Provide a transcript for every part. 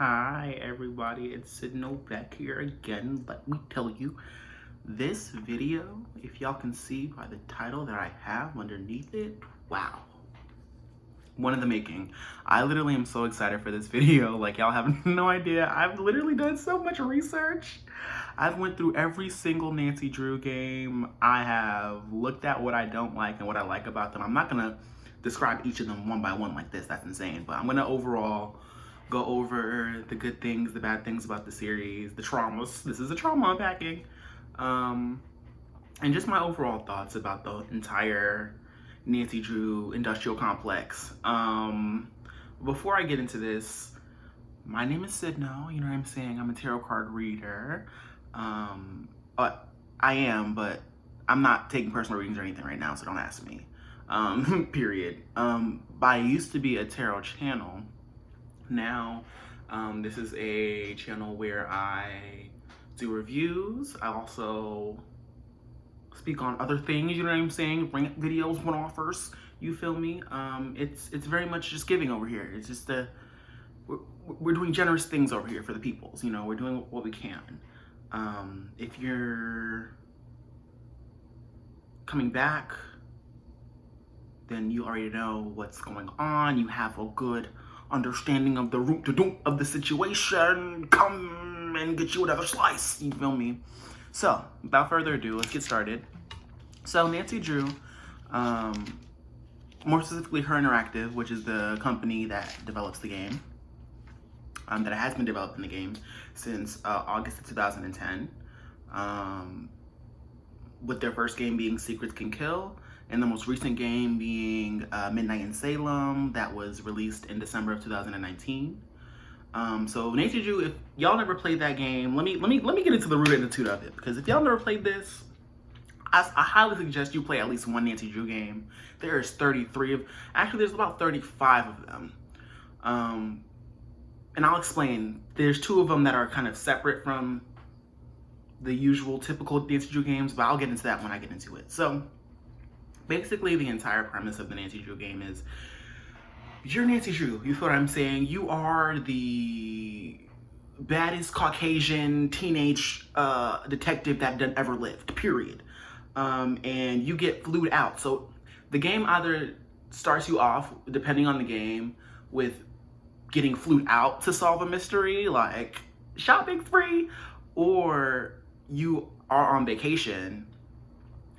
Hi everybody, it's Sihdno back here again. Let me tell you, this video, if y'all can see by the title that I have underneath it, wow. One in the making. I literally am so excited for this video, like y'all have no idea. I've literally done so much research. I've went through every single Nancy Drew game. I have looked at what I don't like and what I like about them. I'm not gonna describe each of them one by one like this, that's insane, but I'm gonna overall go over the good things, the bad things about the series, the traumas. This is a trauma unpacking. And just my overall thoughts about the entire Nancy Drew industrial complex. Before I get into this, my name is Sihdno, you know what I'm saying? I'm a tarot card reader. I am, but I'm not taking personal readings or anything right now, so don't ask me. Period. But I used to be a tarot channel. Now, this is a channel where I do reviews. I also speak on other things, you know what I'm saying? Rant videos, one-offers, you feel me? It's very much just giving over here. It's just we're doing generous things over here for the peoples, you know? We're doing what we can. If you're coming back, then you already know what's going on. You have a good understanding of the root to doom of the situation. Come and get you another slice, you feel me? So, without further ado, let's get started. So, Nancy Drew, more specifically Her Interactive, which is the company that develops the game, that has been developing the game since August of 2010, with their first game being Secrets Can Kill, and the most recent game being Midnight in Salem, that was released in December of 2019. So Nancy Drew, if y'all never played that game, let me get into the root attitude of it, because if y'all never played this, I highly suggest you play at least one Nancy Drew game. There's 33 of, actually there's about 35 of them. And I'll explain. There's 2 of them that are kind of separate from the usual typical Nancy Drew games, but I'll get into that when I get into it. So basically, the entire premise of the Nancy Drew game is, you're Nancy Drew, you feel what I'm saying? You are the baddest Caucasian teenage detective that ever lived, period. And you get flued out. So the game either starts you off, depending on the game, with getting flued out to solve a mystery, like shopping spree, or you are on vacation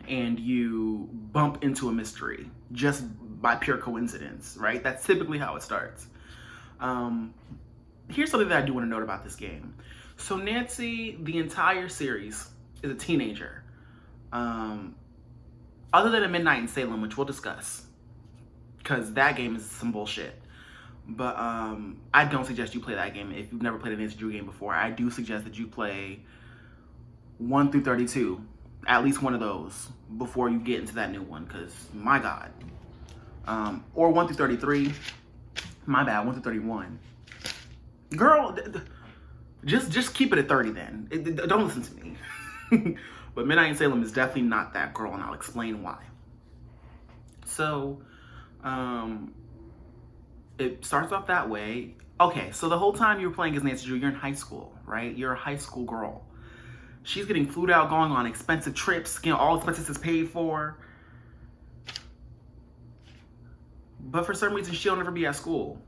and you bump into a mystery just by pure coincidence, right? That's typically how it starts. Here's something that I do want to note about this game. So Nancy, the entire series, is a teenager. Other than a Midnight in Salem, which we'll discuss, because that game is some bullshit. But I don't suggest you play that game if you've never played a Nancy Drew game before. I do suggest that you play 1 through 32. At least one of those before you get into that new one, because my God. Or 1 through 33. My bad, 1 through 31. Girl, just keep it at 30 then. Don't listen to me. But Midnight in Salem is definitely not that girl, and I'll explain why. So, it starts off that way. Okay, so the whole time you were playing as Nancy Drew, you're in high school, right? You're a high school girl. She's getting flued out, going on expensive trips, getting all expenses is paid for. But for some reason, she'll never be at school.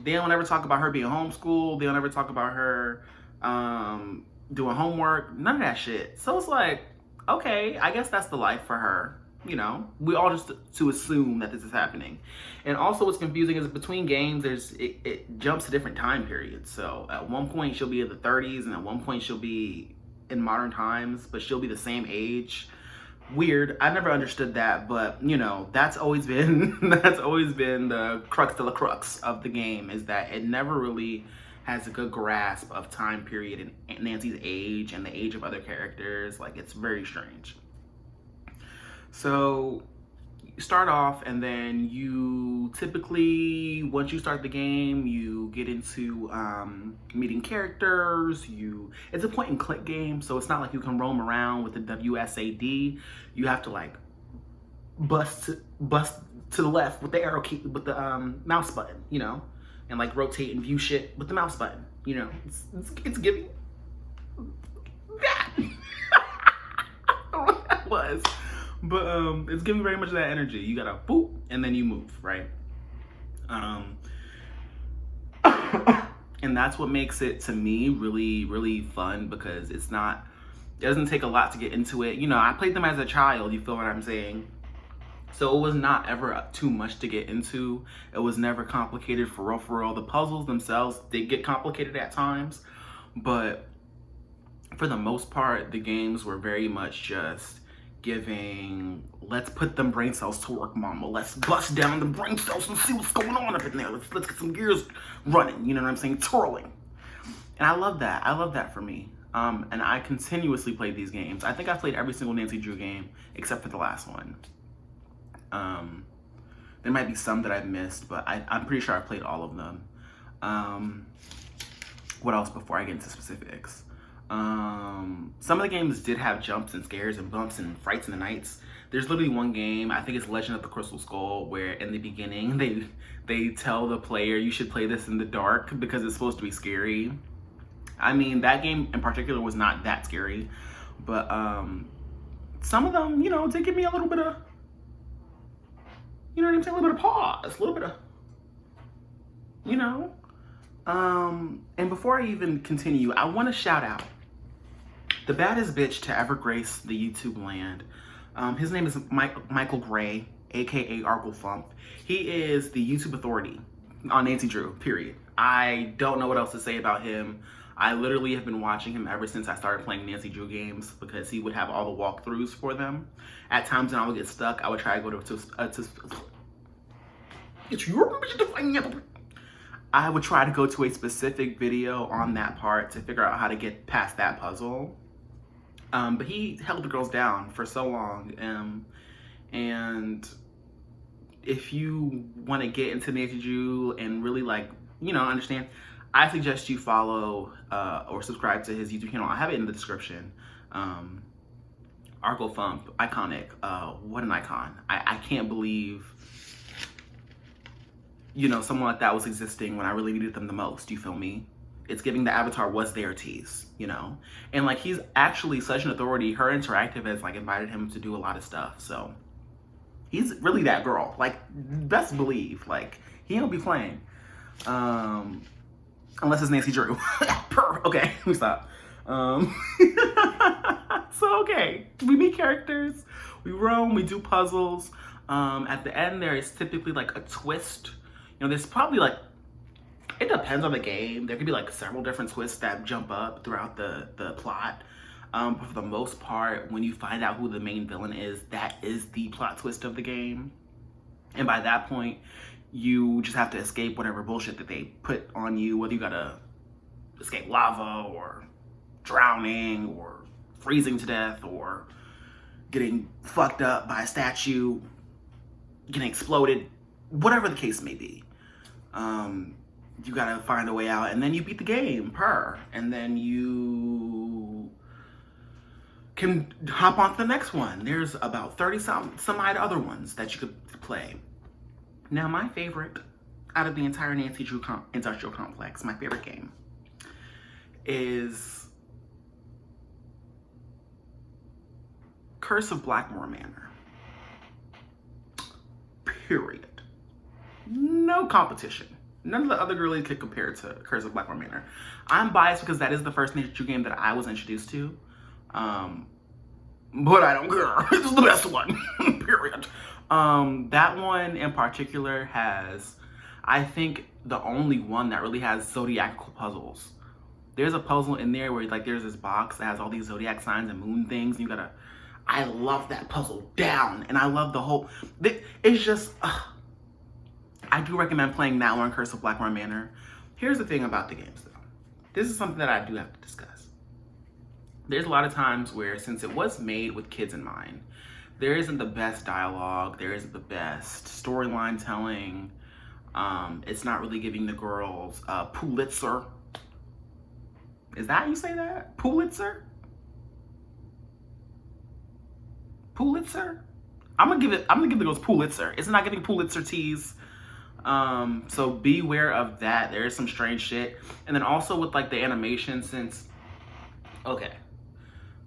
They don't ever talk about her being homeschooled. They don't ever talk about her doing homework. None of that shit. So it's like, okay, I guess that's the life for her. You know, we all just to assume that this is happening. And also what's confusing is between games, it jumps to different time periods. So at one point she'll be in the 30s, and at one point she'll be in modern times, but she'll be the same age. Weird. I never understood that, but you know, that's always been the crux de la crux of the game, is that it never really has a good grasp of time period and Nancy's age and the age of other characters. Like, it's very strange. So you start off, and then you typically, once you start the game, you get into meeting characters. It's a point and click game, so it's not like you can roam around with the WSAD. You have to like bust to the left with the arrow key, with the mouse button, you know. and like rotate and view shit with the mouse button. You know, it's giving that. I don't know what that was, but it's giving very much of that energy. You gotta boop and then you move, right? And that's what makes it, to me, really, really fun, because it doesn't take a lot to get into it. You know, I played them as a child, you feel what I'm saying? So it was not ever too much to get into. It was never complicated for real, for real. The puzzles themselves did get complicated at times, but for the most part, the games were very much just giving, let's put them brain cells to work, mama. Let's bust down the brain cells and see what's going on up in there. Let's get some gears running, you know what I'm saying? Twirling. And I love that. I love that for me. And I continuously played these games. I think I played every single Nancy Drew game except for the last one. There might be some that I've missed, but I'm pretty sure I've played all of them. What else before I get into specifics? Some of the games did have jumps and scares and bumps and frights in the nights. There's literally one game, I think it's Legend of the Crystal Skull, where in the beginning they tell the player you should play this in the dark because it's supposed to be scary. I mean, that game in particular was not that scary, but some of them, you know, did give me a little bit of, you know what I'm saying, a little bit of pause, a little bit of, you know. And before I even continue, I want to shout out the baddest bitch to ever grace the YouTube land. His name is Michael Gray, aka Arkle Fump. He is the YouTube authority on Nancy Drew, period. I don't know what else to say about him. I literally have been watching him ever since I started playing Nancy Drew games, because he would have all the walkthroughs for them. At times when I would get stuck, I would try to go I would try to go to a specific video on that part to figure out how to get past that puzzle. But he held the girls down for so long. And if you want to get into Nancy Drew and really, like, you know, understand, I suggest you follow or subscribe to his YouTube channel. I have it in the description. Arkle Fump, iconic. What an icon. I can't believe, you know, someone like that was existing when I really needed them the most, you feel me? It's giving the Avatar was there tease, you know? And like, he's actually such an authority. Her Interactive has like invited him to do a lot of stuff, so he's really that girl. Like, best believe, like, he don't be playing. Unless it's Nancy Drew. Okay, we stop. So, okay, we meet characters, we roam, we do puzzles. At the end, there is typically like a twist. You know, there's probably like, it depends on the game. There could be like several different twists that jump up throughout the plot. But for the most part, when you find out who the main villain is, that is the plot twist of the game. And by that point, you just have to escape whatever bullshit that they put on you, whether you gotta escape lava or drowning or freezing to death or getting fucked up by a statue, getting exploded, whatever the case may be. You gotta find a way out, and then you beat the game, and then you can hop on to the next one. There's about 30 some odd other ones that you could play. Now, my favorite out of the entire Nancy Drew Industrial Complex, my favorite game, is Curse of Blackmore Manor. Period. No competition. None of the other girlies could compare to Curse of Blackmore Manor. I'm biased because that is the first Nancy Drew game that I was introduced to. But I don't care. It's the best one. Period. That one in particular has, I think, the only one that really has zodiacal puzzles. There's a puzzle in there where like there's this box that has all these zodiac signs and moon things, and you gotta, I love that puzzle down, and I love the whole, it's just, I do recommend playing that one, Curse of Blackmore Manor. Here's the thing about the games though. This is something that I do have to discuss. There's a lot of times where, since it was made with kids in mind, there isn't the best dialogue, there isn't the best storyline telling. It's not really giving the girls Pulitzer. Is that how you say that? Pulitzer? Pulitzer? I'm gonna give the girls Pulitzer. It's not giving Pulitzer teas. So beware of that. There is some strange shit. And then also with like the animation, since, okay,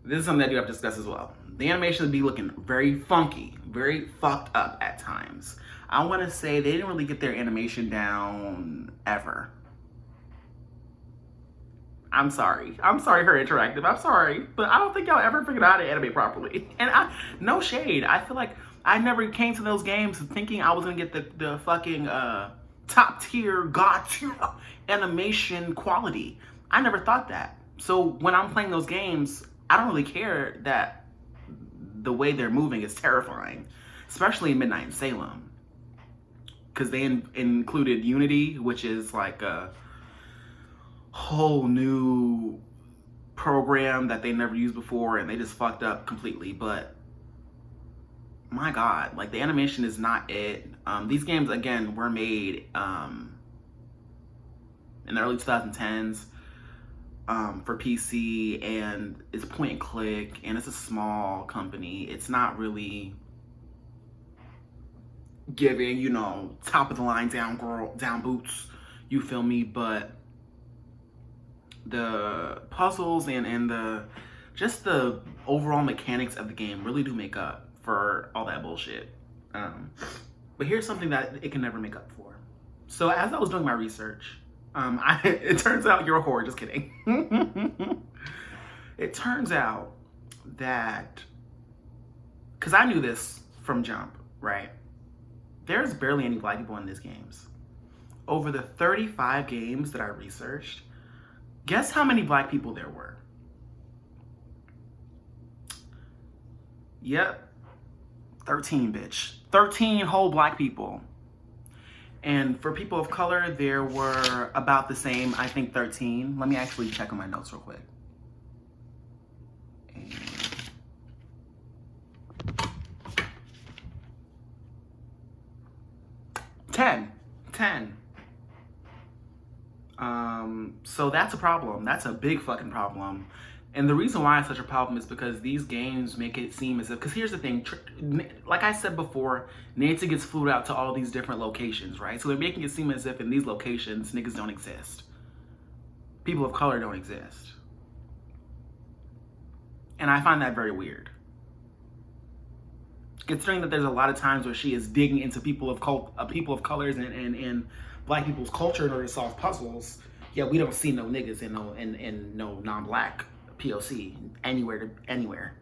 this is something that you have to discuss as well. The animation would be looking very funky, very fucked up at times. I want to say they didn't really get their animation down ever. I'm sorry. I'm sorry, Her Interactive. I'm sorry. But I don't think y'all ever figured out how to animate properly. And no shade. I feel like I never came to those games thinking I was going to get the fucking top tier, god tier animation quality. I never thought that. So when I'm playing those games, I don't really care that the way they're moving is terrifying. Especially in Midnight in Salem. Because they included Unity, which is like a whole new program that they never used before, and they just fucked up completely. But my god, like the animation is not it. These games again were made in the early 2010s for PC, and it's point and click, and it's a small company. It's not really giving, you know, top of the line down boots, you feel me? But the puzzles and the just the overall mechanics of the game really do make up for all that bullshit. But here's something that it can never make up for. So as I was doing my research, it turns out you're a whore, just kidding. It turns out that, because I knew this from jump, right? There's barely any black people in these games. Over the 35 games that I researched, guess how many black people there were? Yep, 13, bitch. 13 whole black people. And for people of color, there were about the same, I think 13. Let me actually check on my notes real quick. 10. So that's a problem. That's a big fucking problem. And the reason why it's such a problem is because these games make it seem as if, because here's the thing, like I said before, Nancy gets flew out to all these different locations, right? So they're making it seem as if in these locations, niggas don't exist. People of color don't exist. And I find that very weird. Considering that there's a lot of times where she is digging into people of colors and black people's culture in order to solve puzzles, yeah, we don't see no niggas and no non-black POC anywhere.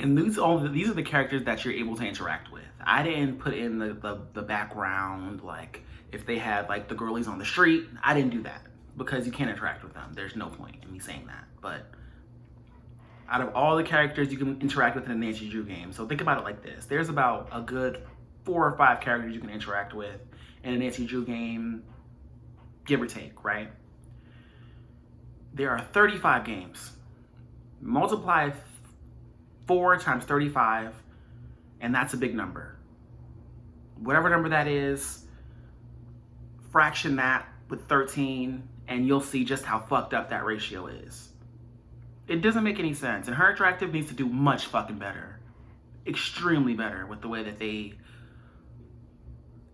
And these are the characters that you're able to interact with. I didn't put in the background, like if they had like the girlies on the street. I didn't do that because you can't interact with them. There's no point in me saying that. But out of all the characters you can interact with in a Nancy Drew game, so think about it like this. There's about a good 4 or 5 characters you can interact with in a Nancy Drew game, give or take, right? There are 35 games. Multiply 4 times 35, and that's a big number. Whatever number that is, fraction that with 13, and you'll see just how fucked up that ratio is. It doesn't make any sense, and Her Interactive needs to do much fucking better. Extremely better with the way that they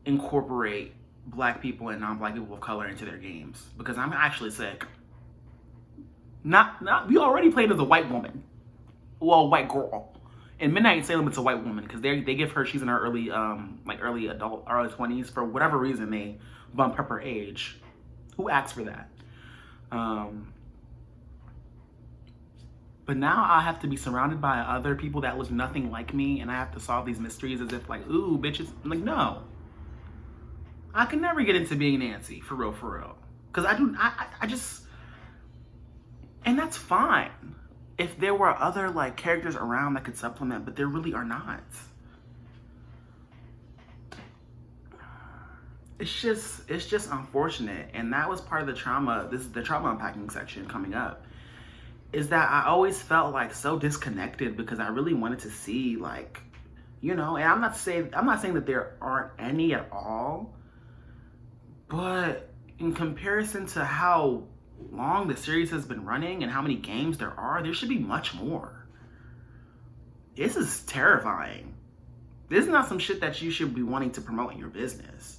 incorporate black people and non-black people of color into their games. Because I'm actually sick. We already played as a white woman. Well, white girl. In Midnight in Salem, it's a white woman because they give her, she's in her early 20s. For whatever reason, they bump up her age. Who asked for that? But now I have to be surrounded by other people that look nothing like me, and I have to solve these mysteries as if like, ooh, bitches. I'm like, no. I can never get into being Nancy, for real. Because I just, and that's fine. If there were other like characters around that could supplement, but there really are not. It's just unfortunate, and that was part of the trauma. This is the trauma unpacking section coming up. Is that I always felt like so disconnected because I really wanted to see like, you know, and I'm not saying that there aren't any at all, but in comparison to how long the series has been running and how many games there should be much more. this is terrifying. This is not some shit that you should be wanting to promote in your business.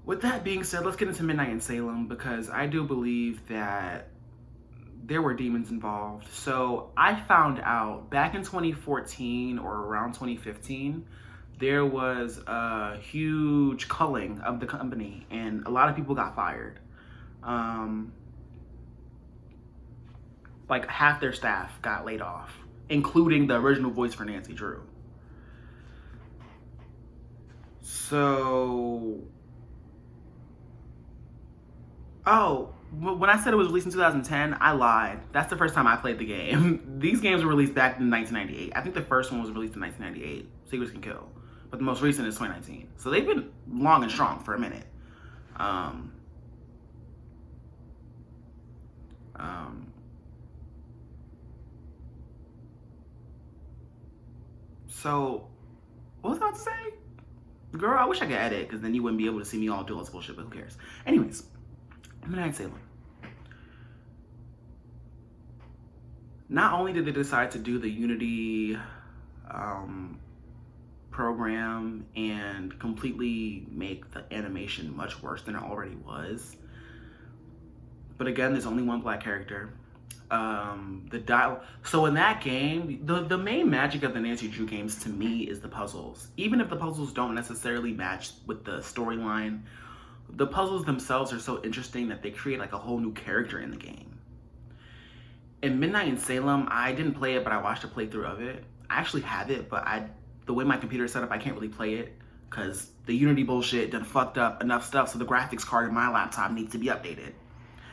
With that being said, let's get into Midnight in Salem, because I do believe that there were demons involved. So I found out back in 2014 or around 2015, there was a huge culling of the company and a lot of people got fired. Like half their staff got laid off, including the original voice for Nancy Drew. So, when I said it was released in 2010, I lied. That's the first time I played the game. These games were released back in 1998. I think the first one was released in 1998, Secrets Can Kill. But the most recent is 2019. So they've been long and strong for a minute. So, what was I about to say? Girl, I wish I could edit, because then you wouldn't be able to see me all doing this bullshit, but who cares? Anyways, Midnight in Salem. Not only did they decide to do the Unity program and completely make the animation much worse than it already was, but again, there's only one black character. So in that game, the main magic of the Nancy Drew games to me is the puzzles. Even if the puzzles don't necessarily match with the storyline, the puzzles themselves are so interesting that they create like a whole new character in the game. In Midnight in Salem, I didn't play it, but I watched a playthrough of it. I actually have it, but the way my computer is set up, I can't really play it because the Unity bullshit done fucked up enough stuff, so the graphics card in my laptop needs to be updated.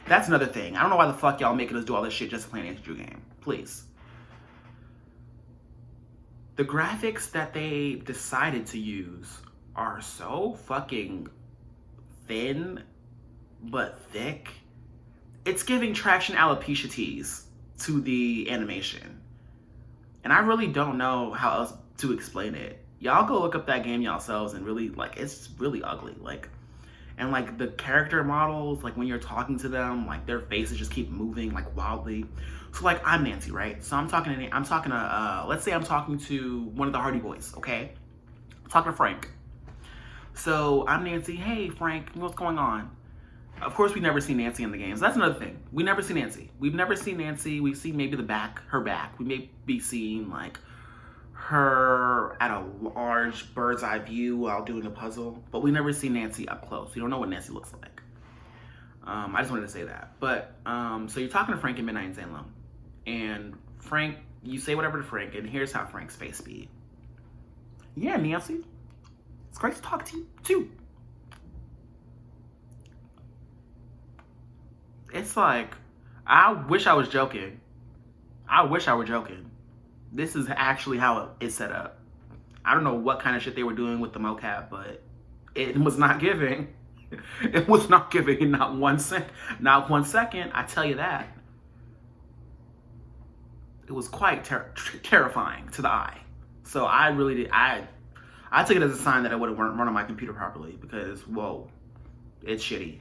That's another thing. I don't know why the fuck y'all making us do all this shit just to play an Nancy Drew game. Please. The graphics that they decided to use are so fucking thin, but thick. It's giving traction alopecia tease to the animation. And I really don't know how else to explain it. Y'all go look up that game yourselves and really, like, it's really ugly. Like, and like the character models, like when you're talking to them, like their faces just keep moving like wildly. So like I'm Nancy, right? So I'm talking to, let's say I'm talking to one of the Hardy Boys, okay? I'm talking to Frank. So I'm Nancy, hey Frank, what's going on? Of course we never see Nancy in the games. That's another thing. We never see Nancy. We've never seen Nancy. We've seen maybe her back. We may be seeing like her at a large bird's eye view while doing a puzzle, but we never see Nancy up close. We don't know what Nancy looks like. I just wanted to say that. But so you're talking to Frank in Midnight in Salem, and Frank, you say whatever to Frank, and here's how Frank's face be. Yeah, Nancy, it's great to talk to you too. It's like, I wish I was joking. I wish I were joking. This is actually how it's set up. I don't know what kind of shit they were doing with the mocap, but it was not giving. It was not giving not 1 second. Not 1 second, I tell you that. It was quite terrifying to the eye. So I really did. I took it as a sign that I wouldn't run on my computer properly because, whoa, it's shitty.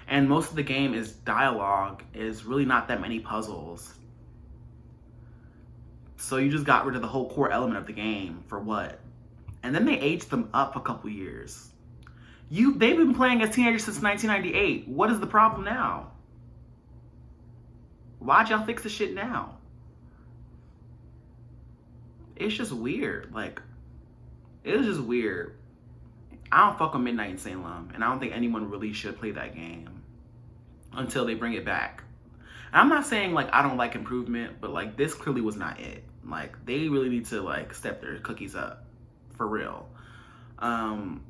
And most of the game is dialogue. Is really not that many puzzles. So you just got rid of the whole core element of the game for what? And then they aged them up a couple years. They've been playing as teenagers since 1998. What is the problem now? Why'd y'all fix the shit now? It's just weird. Like, it was just weird. I don't fuck with Midnight in Salem, and I don't think anyone really should play that game until they bring it back. And I'm not saying like I don't like improvement, but like this clearly was not it. Like they really need to like step their cookies up for real. And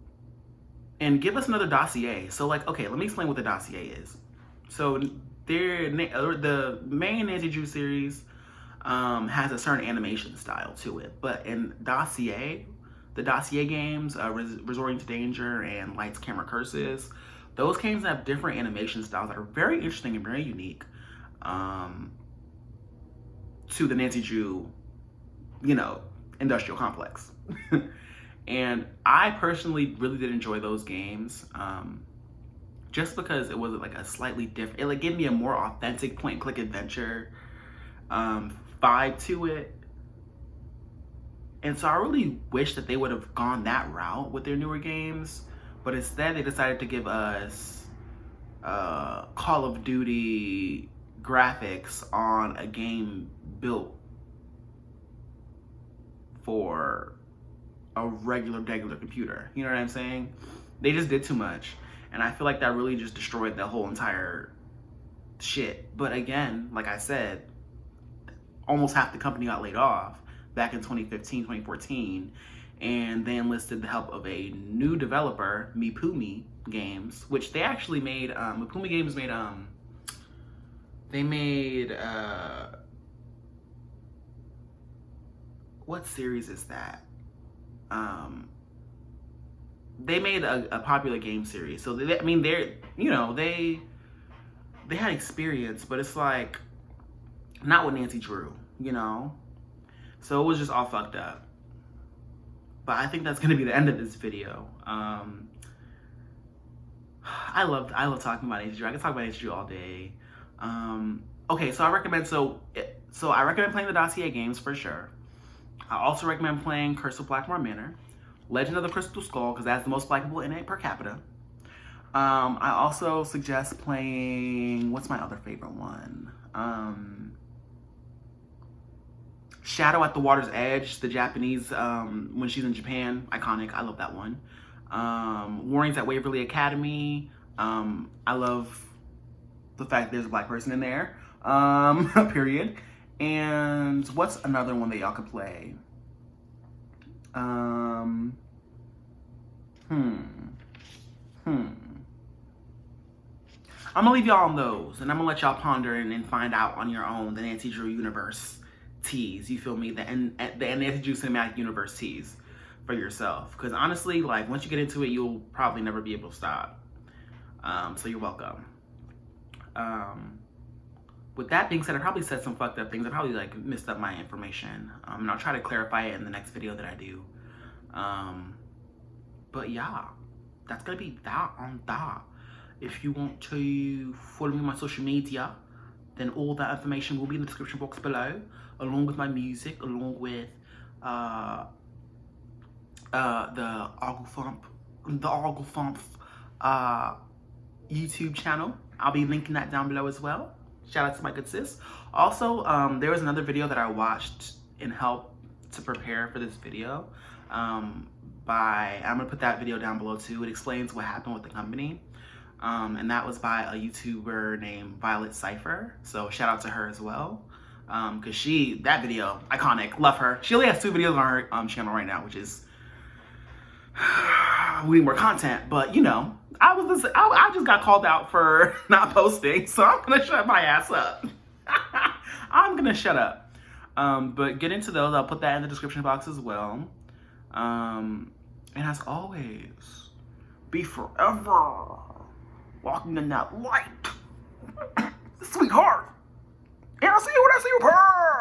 give us another dossier. So like, okay, let me explain what the dossier is. So the main Nancy Drew series has a certain animation style to it, but in the dossier games, Resorting to Danger and Lights, Camera, Curses, those games have different animation styles that are very interesting and very unique to the Nancy Drew, industrial complex. And I personally really did enjoy those games. just because it was like a slightly different, it like gave me a more authentic point and click adventure vibe to it. And so I really wish that they would have gone that route with their newer games, but instead they decided to give us Call of Duty graphics on a game built for a regular computer. You know what I'm saying? They just did too much. And I feel like that really just destroyed the whole entire shit. But again, like I said, almost half the company got laid off back in 2015, 2014. And they enlisted the help of a new developer, Mipumi Games, which they actually made, Mipumi Games made, they made, what series is that? They made a popular game series. So they, I mean, they're, you know, they had experience, but it's like not with Nancy Drew, you know. So it was just all fucked up. But I think that's gonna be the end of this video. I love talking about Nancy Drew. I can talk about Nancy Drew all day. Okay, so I recommend I recommend playing the Dossier games for sure. I also recommend playing Curse of Blackmore Manor, Legend of the Crystal Skull, because that's the most likable in it per capita. I also suggest playing, what's my other favorite one? Shadow at the Water's Edge, the Japanese, when she's in Japan, iconic. I love that one. Warnings at Waverly Academy. I love the fact there's a black person in there, period. And what's another one that y'all could play? I'm gonna leave y'all on those, and I'm gonna let y'all ponder and find out on your own the Nancy Drew universe teas. You feel me? The Nancy Drew cinematic universe teas for yourself. Because honestly, like once you get into it, you'll probably never be able to stop. So you're welcome. With that being said, I probably said some fucked up things. I probably like messed up my information. And I'll try to clarify it in the next video that I do. But yeah, that's gonna be that on that. If you want to follow me on my social media, then all that information will be in the description box below, along with my music, along with the Argle Thump YouTube channel. I'll be linking that down below as well. Shout out to my good sis. Also, there was another video that I watched in help to prepare for this video. I'm gonna put that video down below too. It explains what happened with the company. And that was by a YouTuber named Violet Cypher. So shout out to her as well. Cause that video, iconic, love her. She only has 2 videos on her channel right now, which is, we need more content, but you know, I just got called out for not posting, so I'm gonna shut my ass up. I'm gonna shut up. But get into those, I'll put that in the description box as well. And as always, be forever walking in that light, sweetheart. And I'll see you when I see you, purr.